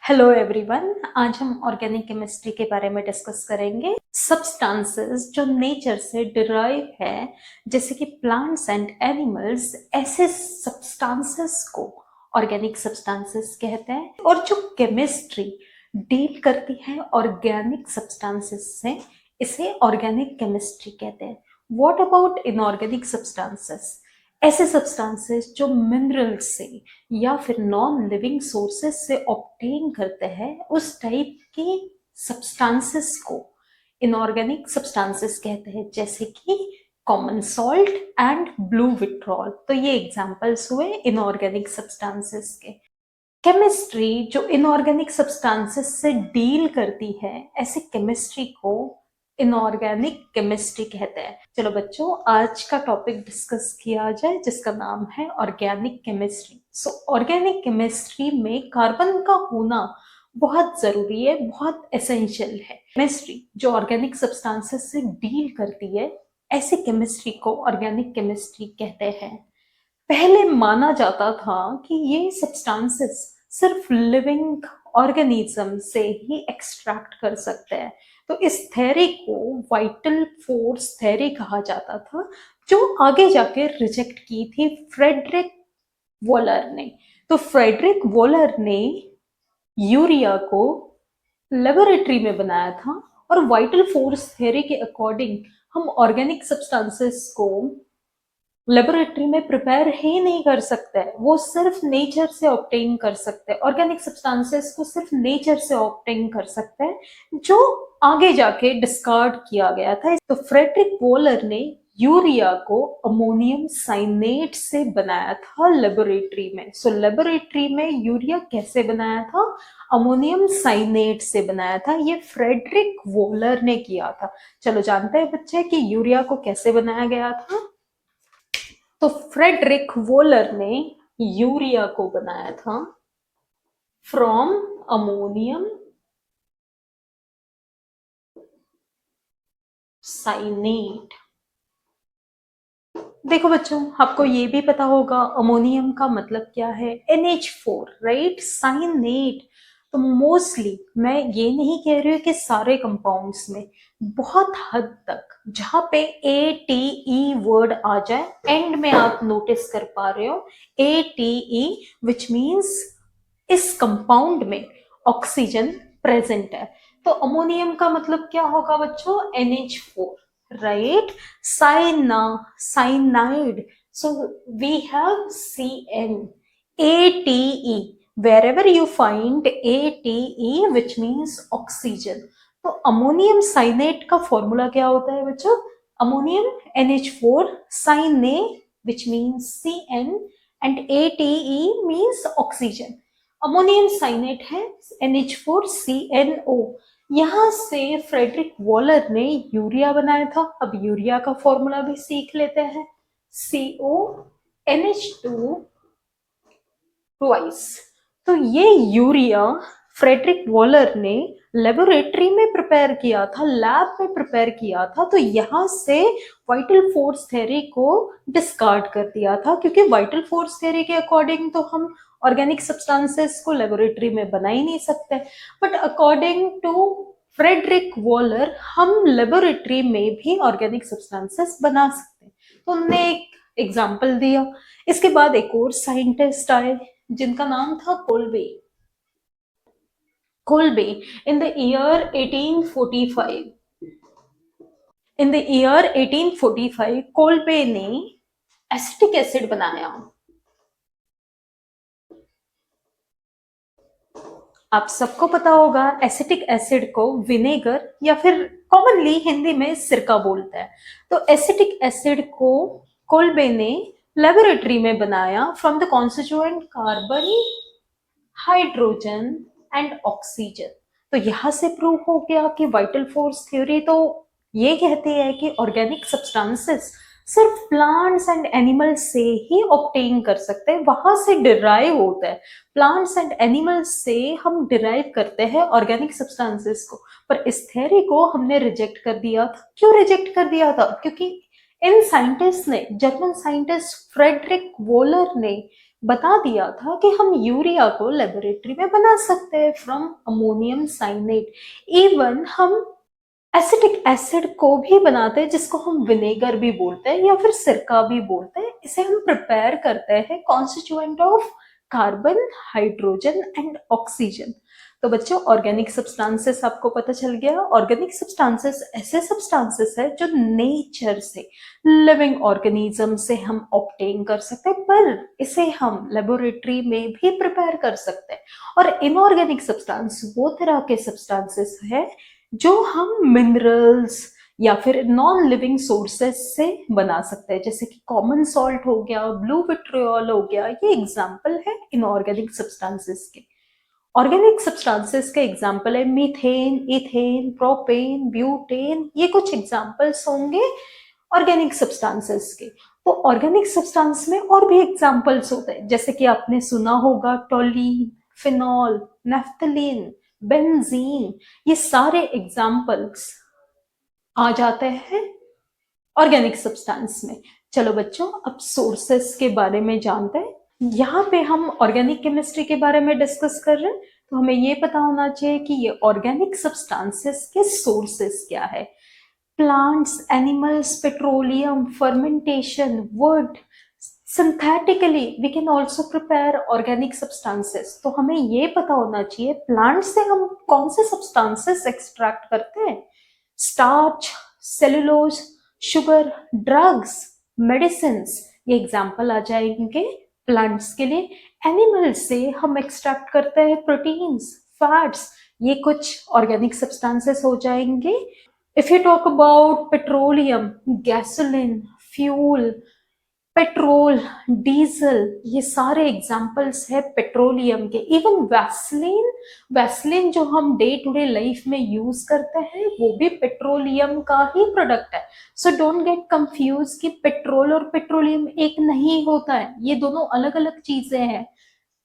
Hello everyone. आज हम organic chemistry के बारे में डिस्कस करेंगे। सब्सटेंसेस जो नेचर से डिराइव है, जैसे कि प्लांट्स एंड एनिमल्स, ऐसे सब्सटेंसेस को ऑर्गेनिक सब्सटेंसेस कहते हैं। और जो केमिस्ट्री डील करती है ऑर्गेनिक सब्सटेंसेस से, इसे ऑर्गेनिक केमिस्ट्री कहते हैं। What about inorganic substances? ऐसे सब्सटेंसेस जो मिनरल्स से या फिर नॉन लिविंग सोर्सेस से ऑब्टेन करते हैं, उस टाइप के सब्सटेंसेस को इनऑर्गेनिक सब्सटेंसेस कहते हैं, जैसे कि common salt and blue vitriol. तो ये एग्जांपल्स हुए इनऑर्गेनिक सब्सटेंसेस के। केमिस्ट्री जो इनऑर्गेनिक सब्सटेंसेस से डील करती है, ऐसे केमिस्ट्री को इनऑर्गेनिक केमिस्ट्री कहते हैं। चलो बच्चों, आज का टॉपिक डिस्कस किया जाए, जिसका नाम है ऑर्गेनिक केमिस्ट्री। सो ऑर्गेनिक केमिस्ट्री में कार्बन का होना बहुत जरूरी है, बहुत एसेंशियल है। केमिस्ट्री जो ऑर्गेनिक सब्सटेंसेस से डील करती है, ऐसे केमिस्ट्री को ऑर्गेनिक केमिस्ट्री कहते हैं। पहले माना जाता था कि ये सब्सटेंसेस सिर्फ लिविंग ऑर्गेनिज्म से ही एक्सट्रैक्ट कर सकते हैं। तो इस थ्योरी को वाइटल फोर्स थ्योरी कहा जाता था, जो आगे जाके रिजेक्ट की थी फ्रेडरिक वॉलर ने। तो फ्रेडरिक वॉलर ने यूरिया को लेबोरेटरी में बनाया था, और वाइटल फोर्स थ्योरी के अकॉर्डिंग हम ऑर्गेनिक सब्सटेंसेस को लेबोरेटरी में प्रिपेयर ही नहीं कर सकते, वो सिर्फ नेचर से ऑब्टेन कर सकते हैं। ऑर्गेनिक सब्सटेंसेस को सिर्फ नेचर से ऑब्टेन कर सकते हैं, जो आगे जाके डिस्कार्ड किया गया था। तो फ्रेडरिक वॉलर ने यूरिया को अमोनियम साइनेट से बनाया था लेबोरेटरी में। सो लेबोरेटरी में यूरिया कैसे बनाया था? अमोनियम साइनेट से बनाया था। ये फ्रेडरिक वॉलर ने किया था। चलो जानते हैं बच्चे कि यूरिया को कैसे बनाया गया था। तो फ्रेडरिक वॉलर ने यूरिया को बनाया था फ्रॉम अमोनियम साइनेट। देखो बच्चों, आपको ये भी पता होगा अमोनियम का मतलब क्या है? NH4, right? साइनेट। तो मोस्टली मैं ये नहीं कह रही हूँ कि सारे कंपाउंड्स में, बहुत हद तक जहां पे ATE वर्ड आ जाए, एंड में आप नोटिस कर पा रहे हो ATE, विच मीन्स इस कंपाउंड में ऑक्सीजन प्रेजेंट है। तो अमोनियम का मतलब क्या होगा बच्चों? NH4, right? Cyanide. So we have CN. ATE. Wherever you find ATE, which means oxygen. तो अमोनियम साइनेट का फॉर्मूला क्या होता है बच्चों? Ammonium NH4 cyan, which means CN, and ATE means oxygen. Ammonium cyanate है NH4CNO। यहां से Frederick Waller ने यूरिया बनाया था। अब यूरिया का फॉर्मूला भी सीख लेते हैं। CONH2 twice. तो ये यूरिया फ्रेडरिक वॉलर ने लेबोरेटरी में प्रिपेयर किया था, लैब में प्रिपेयर किया था। तो यहां से वाइटल फोर्स थ्योरी को डिस्कार्ड कर दिया था, क्योंकि वाइटल फोर्स थ्योरी के अकॉर्डिंग तो हम ऑर्गेनिक सब्सटेंसेस को लेबोरेटरी में बना ही नहीं सकते, but according to Frederick Wohler हम लेबोरेटरी में भी ऑर्गेनिक सब्सटेंसेस बना सकते हैं। तो उन्होंने एक एग्जाम्पल दिया। इसके बाद एक और साइंटिस्ट आए, जिनका नाम था Kolbe. Kolbe in the year 1845, in the year 1845 Kolbe ने एसिटिक एसिड बनाया। आप सबको पता होगा एसिटिक एसिड को विनेगर या फिर कॉमनली हिंदी में सिरका बोलते हैं। तो एसिटिक एसिड को कोल्बे ने लेबोरेटरी में बनाया from the constituent carbon, hydrogen and oxygen. तो यहां से प्रूव हो गया कि वाइटल फोर्स थ्योरी तो ये कहती है कि ऑर्गेनिक सब्सटेंसेस सिर्फ प्लांट्स एंड एनिमल्स से ही ऑब्टेन कर सकते हैं, वहां से डिराइव होता है। प्लांट्स एंड एनिमल्स से हम डिराइव करते हैं ऑर्गेनिक सब्सटेंसेस को। पर इस थ्योरी को हमने रिजेक्ट कर दिया था। क्यों रिजेक्ट कर दिया था? क्योंकि इन साइंटिस्ट ने, जर्मन साइंटिस्ट फ्रेडरिक वॉलर ने बता दिया था कि हम यूरिया को लेबोरेटरी में बना सकते हैं फ्रॉम अमोनियम साइनेट। इवन हम एसिटिक एसिड को भी बनाते हैं, जिसको हम विनेगर भी बोलते हैं या फिर सिरका भी बोलते हैं। इसे हम प्रिपेयर करते हैं constituent of carbon, hydrogen and oxygen. तो बच्चों, ऑर्गेनिक सब्सटेंसेस आपको पता चल गया। ऑर्गेनिक सब्सटेंसेस ऐसे सब्सटेंसेस है जो नेचर से, लिविंग ऑर्गेनिज्म से हम ऑब्टेन कर सकते हैं, पर इसे हम लेबोरेटरी में भी प्रिपेयर कर सकते हैं। और इनऑर्गेनिक सब्सटेंस वो तरह के सब्सटेंसेस है जो हम मिनरल्स या फिर नॉन लिविंग सोर्सेस से बना सकते हैं, जैसे कि कॉमन सॉल्ट हो गया, ब्लू विट्रियोल हो गया। ये एग्जाम्पल है इनऑर्गेनिक सब्सटेंसेस के। ऑर्गेनिक सब्सटेंसेस के एग्जाम्पल है मीथेन, इथेन, प्रोपेन, ब्यूटेन। ये कुछ एग्जाम्पल्स होंगे ऑर्गेनिक सब्सटेंसेस के। तो ऑर्गेनिक सब्सटेंस में और भी एग्जाम्पल्स होते हैं, जैसे कि आपने सुना होगा टोलीन, फिनॉल, नेफ्थलीन, बेंजीन। ये सारे एग्जाम्पल्स आ जाते हैं ऑर्गेनिक सब्सटेंस में। चलो बच्चों, अब सोर्सेस के बारे में जानते हैं। यहाँ पे हम ऑर्गेनिक केमिस्ट्री के बारे में डिस्कस कर रहे हैं, तो हमें ये पता होना चाहिए कि ये ऑर्गेनिक सब्सटेंसेस के सोर्सेस क्या है। Plants, animals, petroleum, fermentation, wood. Synthetically we can also prepare organic substances. तो हमें ये पता होना चाहिए प्लांट से हम कौन से सब्सटेंसेस एक्सट्रैक्ट करते हैं। Starch, cellulose, sugar, drugs, medicine. ये एग्जाम्पल आ जाएंगे प्लांट्स के लिए। एनिमल्स से हम एक्सट्रैक्ट करते हैं प्रोटीन्स, फैट्स। ये कुछ ऑर्गेनिक सब्सटेंसेस हो जाएंगे। If you talk about petroleum, gasoline, fuel, petrol, diesel, ये सारे एग्जाम्पल्स है पेट्रोलियम के। इवन वैसलीन, वैसलीन जो हम डे टू डे लाइफ में यूज करते हैं वो भी पेट्रोलियम का ही प्रोडक्ट है। सो डोंट गेट कंफ्यूज कि पेट्रोल और पेट्रोलियम एक नहीं होता है, ये दोनों अलग अलग चीजें हैं।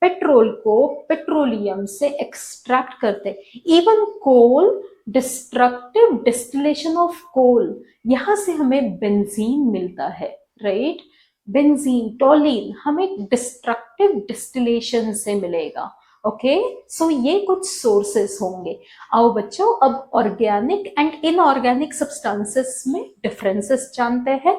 पेट्रोल को पेट्रोलियम से एक्सट्रैक्ट करते। Even coal, destructive distillation of coal, यहां से हमें बेंजीन मिलता है, राइट। बेंजीन, टोलीन हमें डिस्ट्रक्टिव डिस्टिलेशन से मिलेगा। ओके, सो ये कुछ सोर्सेस होंगे। आओ बच्चों, अब ऑर्गेनिक एंड इनऑर्गेनिक सब्सटेंसेस में डिफरेंसेस जानते हैं।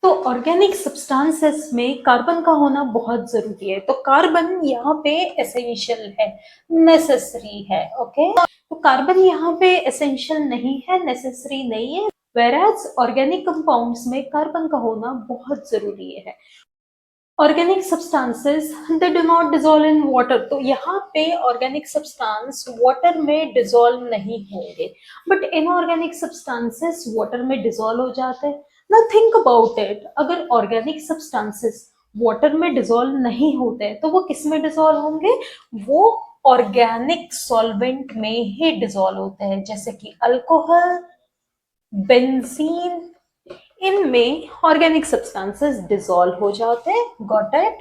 तो ऑर्गेनिक सब्सटेंसेस में कार्बन का होना बहुत जरूरी है। तो कार्बन यहाँ पे एसेंशियल है, नेसेसरी है। ओके, तो कार्बन यहाँ पे एसेंशियल नहीं है, नेसेसरी नहीं है। वेराज ऑर्गेनिक कंपाउंड्स में कार्बन का होना बहुत जरूरी है। Organic substances they do not dissolve in water. तो यहाँ पे ऑर्गेनिक सब्सटेंस वाटर में डिसॉल्व नहीं होंगे, बट इनऑर्गेनिक सब्सटेंसेस वाटर में डिसॉल्व हो जाते हैं। नाउ थिंक अबाउट इट, अगर ऑर्गेनिक सब्सटेंसेस वाटर में डिसॉल्व नहीं होते तो वो किस में डिसॉल्व होंगे? वो ऑर्गेनिक सॉल्वेंट में ही डिसॉल्व होते हैं, जैसे कि अल्कोहल, बेंजीन। इनमें ऑर्गेनिक सब्सटेंसेस डिसॉल्व हो जाते हैं। Got it?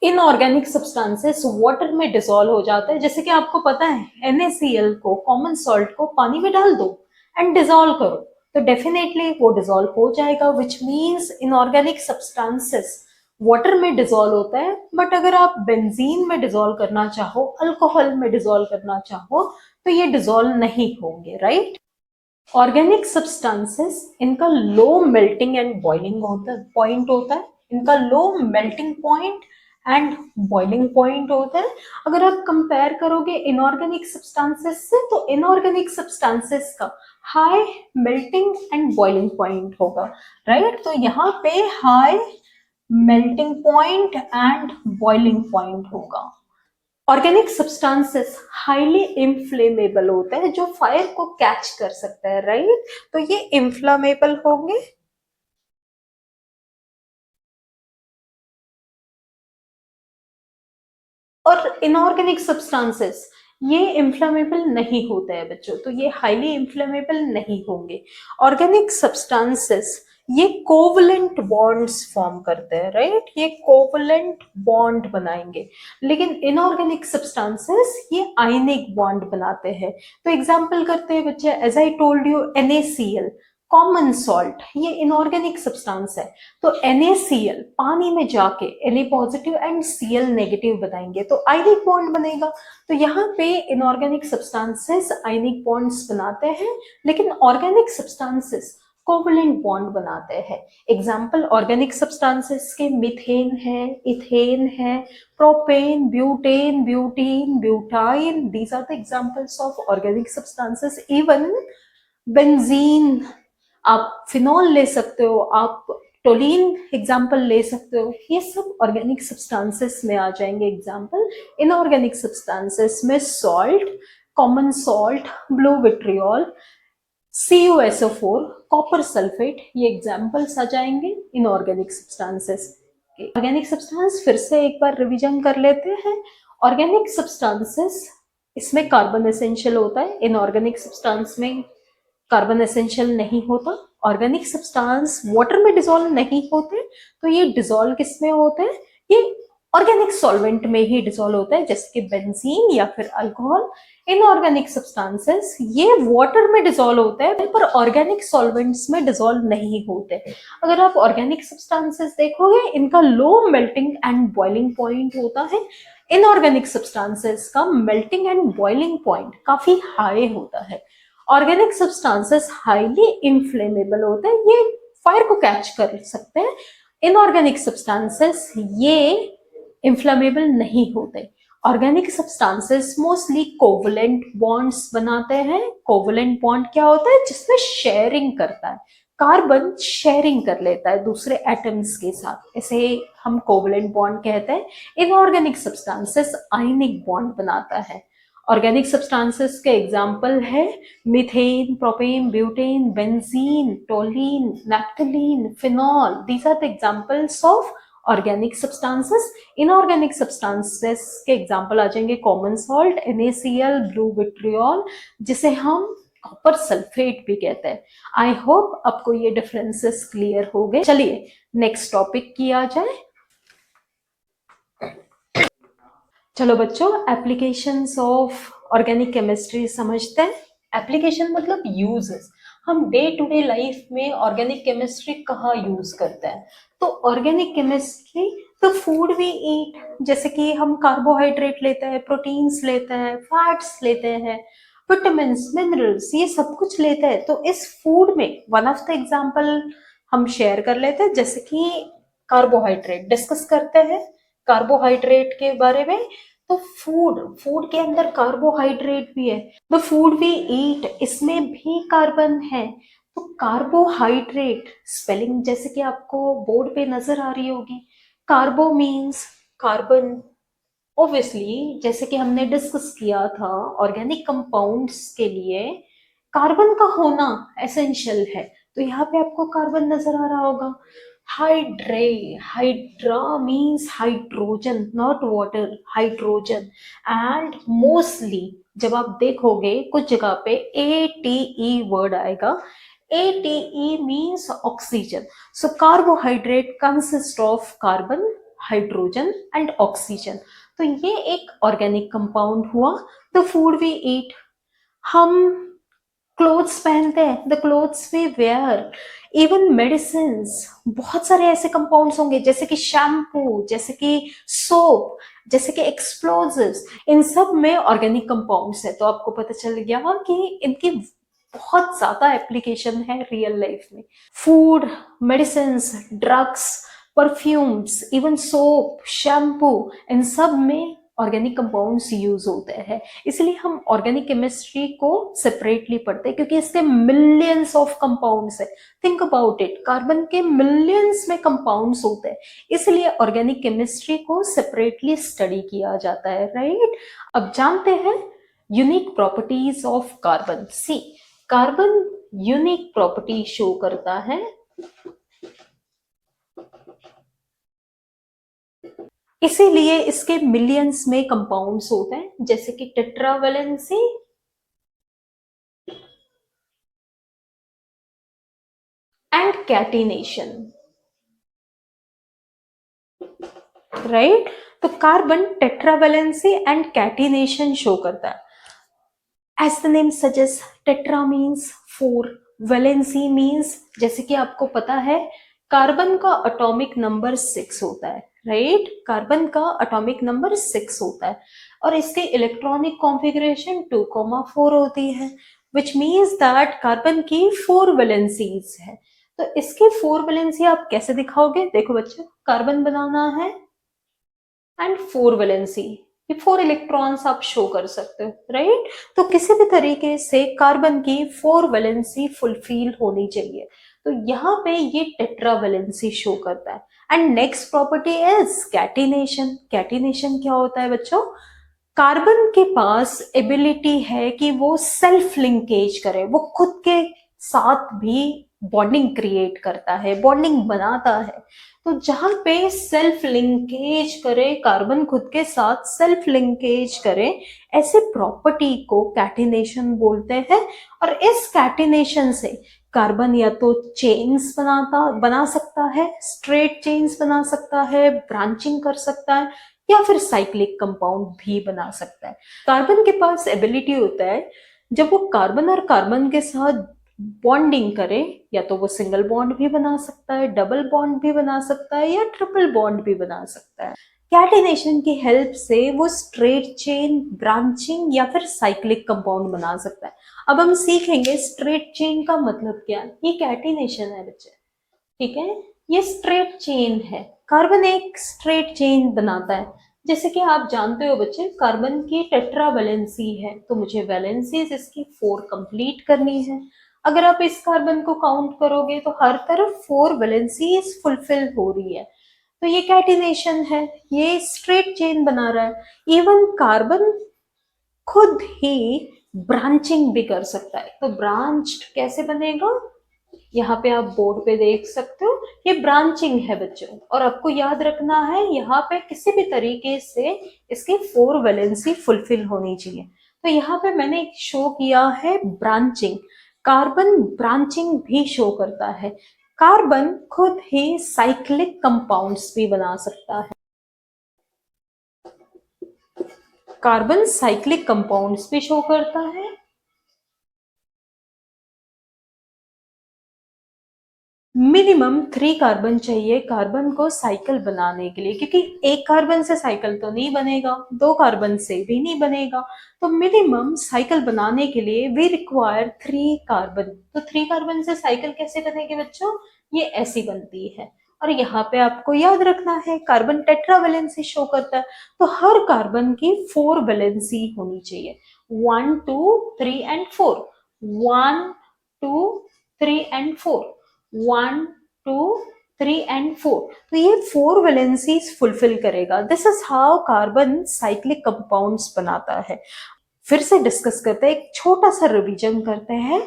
Inorganic substances water में डिसॉल्व हो जाते हैं, जैसे कि आपको पता है NaCl को, कॉमन सॉल्ट को पानी में डाल दो एंड डिसॉल्व करो तो डेफिनेटली वो डिसॉल्व हो जाएगा, which means inorganic substances water में डिसॉल्व होता है। बट अगर आप बेंजीन में डिसॉल्व करना चाहो, अल्कोहल में डिसॉल्व करना चाहो, तो ये डिसॉल्व नहीं होंगे, राइट। ऑर्गेनिक सब्सटेंसेस, इनका low melting and boiling point होता है। इनका low melting point and boiling point होता है। अगर आप कंपेयर करोगे इनऑर्गेनिक सब्सटेंसेस से, तो इनऑर्गेनिक सब्सटेंसेस का high melting and boiling point होगा, राइट। तो यहाँ पे high melting point and boiling point होगा। ऑर्गेनिक सब्सटेंसेस हाईली इंफ्लेमेबल होते हैं, जो फायर को कैच कर सकते हैं, राइट। तो ये इंफ्लेमेबल होंगे। और इनऑर्गेनिक सब्सटेंसेस, ये इन्फ्लेमेबल नहीं होते हैं बच्चों, तो ये हाईली इन्फ्लेमेबल नहीं होंगे। ऑर्गेनिक सब्सटेंसेस ये कोवलेंट बॉन्ड्स फॉर्म करते हैं, राइट, ये कोवलेंट बॉन्ड बनाएंगे। लेकिन इनऑर्गेनिक सब्सटेंसेस ये आयनिक बॉन्ड बनाते हैं। तो एग्जांपल करते हैं बच्चे, as I told you, NaCl common salt, ये इनऑर्गेनिक सब्सटेंस है। तो NaCl पानी में जाके Na positive and Cl negative बनाएंगे, तो आयनिक बॉन्ड बनेगा। तो यहाँ पे इनऑर्गेनिक सब्सटेंसेस आयनिक बॉन्ड्स बनाते हैं, लेकिन ऑर्गेनिक सब्सटेंसेस कोवलेंट बॉन्ड बनाते हैं। एग्जाम्पल ऑर्गेनिक सब्सटेंसेस के मिथेन है, इथेन है, propane, butane, butene, butyne, these are the examples of organic substances. Even benzene, आप फिनॉल ले सकते हो, आप टोलिन एग्जाम्पल ले सकते हो, ये सब ऑर्गेनिक सब्सटेंसेस में आ जाएंगे एग्जाम्पल। इनऑर्गेनिक सब्सटेंसेस में salt, common salt, blue vitriol, CuSO4, copper sulphate, ये एग्जाम्पल्स आ जाएंगे इनऑर्गेनिक सब्सटेंसेस के। ऑर्गेनिक सब्सटेंस फिर से एक बार रिवीजन कर लेते हैं। ऑर्गेनिक सब्सटेंसेस, इसमें कार्बन एसेंशियल होता है, इनऑर्गेनिक सब्सटेंस में कार्बन एसेंशियल नहीं होता। ऑर्गेनिक सब्सटेंस वाटर में डिसॉल्व नहीं होते, तो ये डिसॉल्व किस में होते हैं, ये ऑर्गेनिक सॉल्वेंट में ही डिसॉल्व होता है, जैसे कि बेंजीन या फिर अल्कोहल। इनऑर्गेनिक सब्सटेंसेस ये वाटर में डिसॉल्व होते हैं, पर ऑर्गेनिक सॉल्वेंट्स में डिसॉल्व नहीं होते। अगर आप ऑर्गेनिक सब्सटेंसेस देखोगे, इनका low melting and boiling point होता है। इनऑर्गेनिक सब्सटेंसेस का मेल्टिंग एंड बॉइलिंग पॉइंट काफी हाई होता है। ऑर्गेनिक सब्सटेंसेस हाईली इन्फ्लेमेबल होते हैं, ये फायर को कैच कर सकते हैं। इनऑर्गेनिक सब्सटेंसेस ये इन्फ्लेमेबल नहीं होते। Organic substances mostly covalent bonds बनाते हैं। कोवलेंट बॉन्ड क्या होता है, जिसमें शेयरिंग करता है, कार्बन शेयरिंग कर लेता है दूसरे एटम्स के साथ, इसे हम कोवलेंट बॉन्ड कहते हैं। इनऑर्गेनिक सब्सटेंसेस आयनिक बॉन्ड बनाता है। ऑर्गेनिक सब्सटेंसेस के एग्जाम्पल है methane, propane, butane, benzene, toluene, naphthalene, phenol, these are the examples of organic substances. Inorganic substances के एग्जाम्पल आ जाएंगे common salt, NaCl, blue vitriol, जिसे हम कॉपर सल्फेट भी कहते हैं। आई होप आपको ये डिफरेंसेस क्लियर हो गए। चलिए नेक्स्ट टॉपिक किया जाए। चलो बच्चों, एप्लीकेशंस ऑफ ऑर्गेनिक केमिस्ट्री समझते हैं। एप्लीकेशन मतलब यूजेस, हम डे टू डे लाइफ में ऑर्गेनिक केमिस्ट्री कहाँ यूज करते हैं। तो organic chemistry, the food we eat, जैसे कि हम कार्बोहाइड्रेट लेते हैं, प्रोटीन्स लेते हैं, फैट्स लेते हैं, विटामिन मिनरल्स, ये सब कुछ लेते हैं। तो इस फूड में वन ऑफ द एग्जाम्पल हम शेयर कर लेते हैं, जैसे कि कार्बोहाइड्रेट डिस्कस करते हैं कार्बोहाइड्रेट के बारे में। तो फूड, फूड के अंदर कार्बोहाइड्रेट भी है। द फूड वी ईट, इसमें भी कार्बन है। तो कार्बोहाइड्रेट स्पेलिंग जैसे कि आपको बोर्ड पे नजर आ रही होगी, कार्बो मीन्स कार्बन। ऑब्वियसली जैसे कि हमने डिस्कस किया था, ऑर्गेनिक कंपाउंड्स के लिए कार्बन का होना एसेंशियल है। तो यहाँ पे आपको कार्बन नजर आ रहा होगा। Hydra, hydra means hydrogen, not water, hydrogen. And mostly जब आप देखोगे कुछ जगह पे ATE वर्ड आएगा, ATE means oxygen. So carbohydrate consist of carbon, hydrogen and oxygen. तो ये एक ऑर्गेनिक कंपाउंड हुआ। द फूड वी ईट, हम क्लोथ्स पहनते हैं, the clothes we wear, even medicine, बहुत सारे ऐसे कंपाउंड्स होंगे, जैसे कि शैम्पू, जैसे कि सोप, जैसे कि एक्सप्लोजिव्स, इन सब में ऑर्गेनिक कंपाउंड्स है। तो आपको पता चल गया कि इनकी बहुत ज्यादा एप्लीकेशन है रियल लाइफ में। Food, medicine, drugs, perfumes, even soap, shampoo, इन सब में ऑर्गेनिक कंपाउंड्स यूज होते हैं। इसलिए हम ऑर्गेनिक केमिस्ट्री को सेपरेटली पढ़ते हैं, क्योंकि इसके मिलियंस ऑफ कंपाउंड्स है। थिंक अबाउट इट, कार्बन के मिलियंस में कंपाउंड्स होते हैं, इसलिए ऑर्गेनिक केमिस्ट्री को सेपरेटली स्टडी किया जाता है, राइट। अब जानते हैं unique properties of carbon. See, carbon unique property show करता है। इसीलिए इसके मिलियंस में कंपाउंड्स होते हैं, जैसे कि टेट्रावेलेंसी एंड कैटिनेशन, राइट। तो carbon tetravalency and catenation show करता है। As the name suggest, tetra means 4, valency means, जैसे कि आपको पता है कार्बन का एटॉमिक नंबर 6 होता है, राइट। कार्बन का एटॉमिक नंबर 6 होता है और इसके इलेक्ट्रॉनिक कॉन्फ़िगरेशन 2,4 होती है, विच मीन्स दैट कार्बन की 4 वैलेंसीज है। तो इसकी 4 वैलेंसी आप कैसे दिखाओगे? देखो बच्चों, कार्बन बनाना है एंड 4 वैलेंसी, ये 4 इलेक्ट्रॉन्स आप शो कर सकते हो, राइट। तो किसी भी तरीके से कार्बन की 4 वैलेंसी फुलफिल होनी चाहिए, तो यहाँ पे ये टेट्रा वैलेंसी शो करता है। And next property is catenation. Catenation क्या होता है बच्चों? कार्बन के पास एबिलिटी है कि वो सेल्फ लिंकेज करे, वो खुद के साथ भी बॉन्डिंग क्रिएट करता है, बॉन्डिंग बनाता है। तो जहां पे सेल्फ लिंकेज करे, कार्बन खुद के साथ सेल्फ लिंकेज करे, ऐसे प्रॉपर्टी को कैटिनेशन बोलते हैं। और इस कैटिनेशन से कार्बन या तो चेन्स बना सकता है, स्ट्रेट चेन्स बना सकता है, ब्रांचिंग कर सकता है, या फिर साइक्लिक कंपाउंड भी बना सकता है। कार्बन के पास एबिलिटी होता है, जब वो कार्बन और कार्बन के साथ बॉन्डिंग करे, या तो वो सिंगल बॉन्ड भी बना सकता है, डबल बॉन्ड भी बना सकता है, या ट्रिपल बॉन्ड भी बना सकता है। कैटिनेशन की हेल्प से वो स्ट्रेट चेन, ब्रांचिंग या फिर साइक्लिक कंपाउंड बना सकता है। अब हम सीखेंगे स्ट्रेट चेन का मतलब क्या है। ये कैटिनेशन है बच्चे, ठीक है। ये स्ट्रेट चेन है, कार्बन एक स्ट्रेट चेन बनाता है। जैसे कि आप जानते हो बच्चे, कार्बन की टेट्रा वैलेंसी है, तो मुझे वैलेंसीज इसकी 4 कंप्लीट करनी है। अगर आप इस कार्बन को काउंट करोगे तो हर तरफ 4 वैलेंसीज फुलफिल हो रही है, तो ये कैटिनेशन है, ये स्ट्रेट चेन बना रहा है। इवन कार्बन खुद ही ब्रांचिंग भी कर सकता है, तो ब्रांच्ड कैसे बनेगा? यहाँ पे आप बोर्ड पे देख सकते हो, ये ब्रांचिंग है बच्चों। और आपको याद रखना है, यहाँ पे किसी भी तरीके से इसकी 4 वैलेंसी फुलफिल होनी चाहिए। तो यहाँ पे मैंने शो किया है ब्रांचिंग, कार्बन ब्रांचिंग भी शो करता है। कार्बन खुद ही साइक्लिक कंपाउंड्स भी बना सकता है, कार्बन साइक्लिक कंपाउंड्स भी शो करता है। मिनिमम 3 कार्बन चाहिए कार्बन को साइकिल बनाने के लिए, क्योंकि एक कार्बन से साइकिल तो नहीं बनेगा, 2 कार्बन से भी नहीं बनेगा। तो मिनिमम साइकिल बनाने के लिए वी रिक्वायर 3 कार्बन। तो 3 कार्बन से साइकिल कैसे बनेगी बच्चों? ये ऐसी बनती है। और यहाँ पे आपको याद रखना है, कार्बन टेट्रा वैलेंसी शो करता है, तो हर कार्बन की 4 वैलेंसी होनी चाहिए, 1 2 3 एंड 4, 1 2 3 एंड 4, 1 2 3 एंड 4। तो ये 4 वैलेंसीज फुलफिल करेगा। This is how carbon cyclic compounds बनाता है। फिर से डिस्कस करते हैं, एक छोटा सा रिवीजन करते हैं।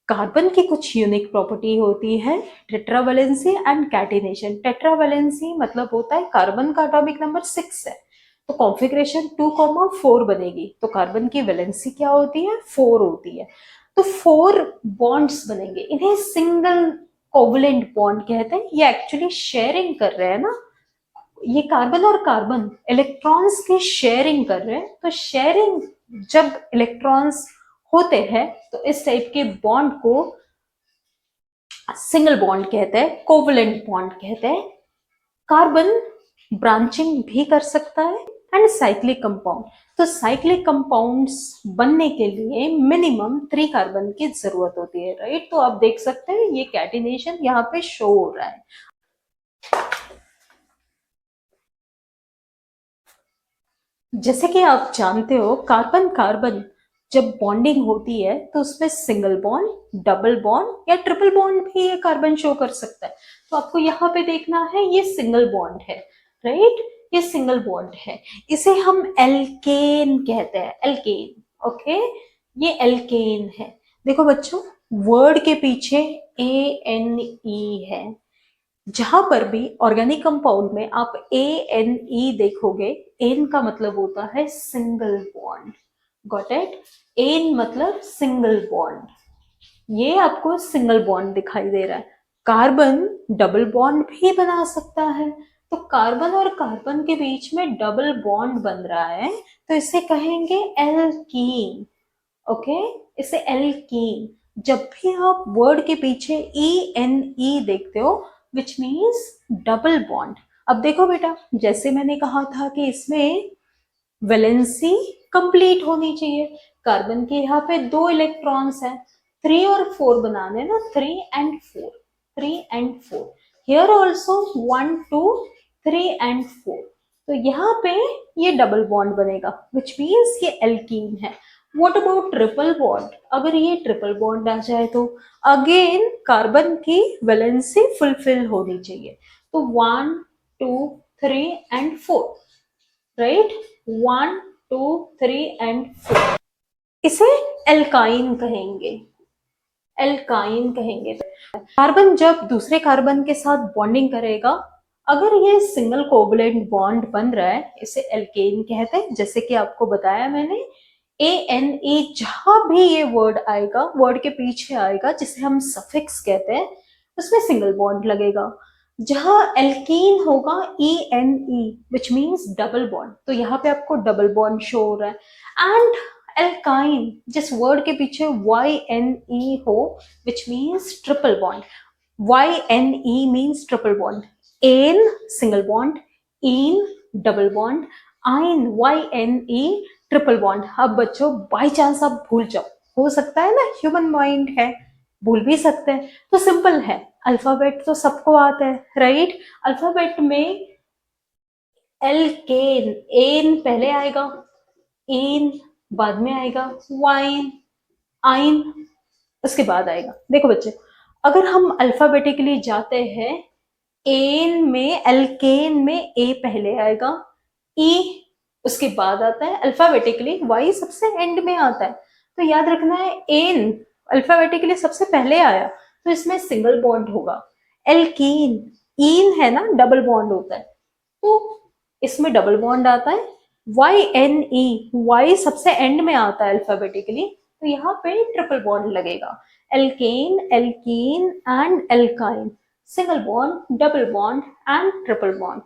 कार्बन की कुछ यूनिक प्रॉपर्टी होती है, टेट्रावैलेंसी एंड कैटिनेशन। टेट्रावैलेंसी मतलब होता है कार्बन का एटॉमिक नंबर 6 है, तो कॉन्फ़िगरेशन 2,4 बनेगी। तो कार्बन की वैलेंसी क्या होती है? 4 होती है। तो 4 बॉन्ड्स बनेंगे, इन्हें सिंगल कोवलेंट बॉन्ड कहते हैं। ये एक्चुअली शेयरिंग कर रहे हैं ना, ये कार्बन और कार्बन इलेक्ट्रॉन्स की शेयरिंग कर रहे हैं। तो शेयरिंग जब इलेक्ट्रॉन्स होते हैं, तो इस टाइप के बॉन्ड को सिंगल बॉन्ड कहते हैं, कोवलेंट बॉन्ड कहते हैं। कार्बन ब्रांचिंग भी कर सकता है एंड साइक्लिक कंपाउंड। तो साइक्लिक कंपाउंड्स बनने के लिए मिनिमम 3 कार्बन की जरूरत होती है, राइट। तो आप देख सकते हैं ये कैटिनेशन यहाँ पे शो हो रहा है। जैसे कि आप जानते हो, कार्बन कार्बन जब बॉन्डिंग होती है तो उसमें सिंगल बॉन्ड, डबल बॉन्ड या ट्रिपल बॉन्ड भी ये कार्बन शो कर सकता है। तो आपको यहाँ पे देखना है, ये सिंगल बॉन्ड है, राइट। ये सिंगल बॉन्ड है, इसे हम एल्केन कहते हैं, एल्केन। ओके, ये एल्केन है। देखो बच्चों, वर्ड के पीछे ANE है, जहां पर भी ऑर्गेनिक कंपाउंड में आप ANE देखोगे, एन का मतलब होता है single bond. Got it? Ane मतलब सिंगल बॉन्ड। ये आपको सिंगल बॉन्ड दिखाई दे रहा है। कार्बन डबल बॉन्ड भी बना सकता है, तो कार्बन और कार्बन के बीच में डबल बॉन्ड बन रहा है, तो इसे कहेंगे एल्कीन। ओके, इसे एल्कीन। जब भी आप वर्ड के पीछे ENE देखते हो, विच मीन्स डबल बॉन्ड। अब देखो बेटा, जैसे मैंने कहा था कि इसमें वैलेंसी कंप्लीट होनी चाहिए। कार्बन के यहाँ पे 2 इलेक्ट्रॉन्स हैं, 3 और 4 बनाने ना, 3 and 4, 3 and 4। Here also 1 2 3 and 4। तो यहाँ पे ये डबल बॉन्ड बनेगा, विच मीन्स ये एल्कीन है। What about triple bond? अगर ये ट्रिपल बॉन्ड आ जाए तो अगेन कार्बन की वैलेंसी फुलफिल होनी चाहिए। तो 1 2 3 एंड 4, राइट? 1 2 3 एंड 4, इसे एल्काइन कहेंगे। एल्काइन कहेंगे। कार्बन जब दूसरे कार्बन के साथ बॉन्डिंग करेगा, अगर ये सिंगल कोवलेंट बॉन्ड बन रहा है, इसे एल्केन कहते हैं। जैसे कि आपको बताया मैंने, ANE जहां भी ये वर्ड आएगा, वर्ड के पीछे आएगा, जिसे हम सफिक्स कहते हैं, उसमें सिंगल बॉन्ड लगेगा। जहां एल्कीन होगा, ENE which means double bond, तो यहाँ पे आपको डबल बॉन्ड शो हो रहा है। एंड एल्काइन, जिस वर्ड के पीछे YNE हो, which means triple bond. YNE means triple bond. Ane single bond, ene double bond, yne YNE triple bond. अब बच्चों बाई चांस आप भूल जाओ, हो सकता है ना, ह्यूमन माइंड है, भूल भी सकते हैं, तो सिंपल है। अल्फाबेट तो सबको आता है, राइट? अल्फाबेट में एल्केन, एन पहले आएगा, इन बाद में आएगा, वाइन आइन उसके बाद आएगा। देखो बच्चे, अगर हम अल्फाबेटिकली जाते हैं, एन में, एल्केन में ए पहले आएगा, ई उसके बाद आता है, अल्फाबेटिकली वाई सबसे एंड में आता है। तो याद रखना है, एन अल्फाबेटिकली सबसे पहले आया, तो इसमें सिंगल बॉन्ड होगा। एल्कीन, इन है ना, डबल बॉन्ड होता है, तो इसमें डबल बॉन्ड आता है। YNE, वाई सबसे एंड में आता है अल्फाबेटिकली, तो यहाँ पे ट्रिपल बॉन्ड लगेगा। Alkane, alkene and alkyne, single bond, double bond and triple bond.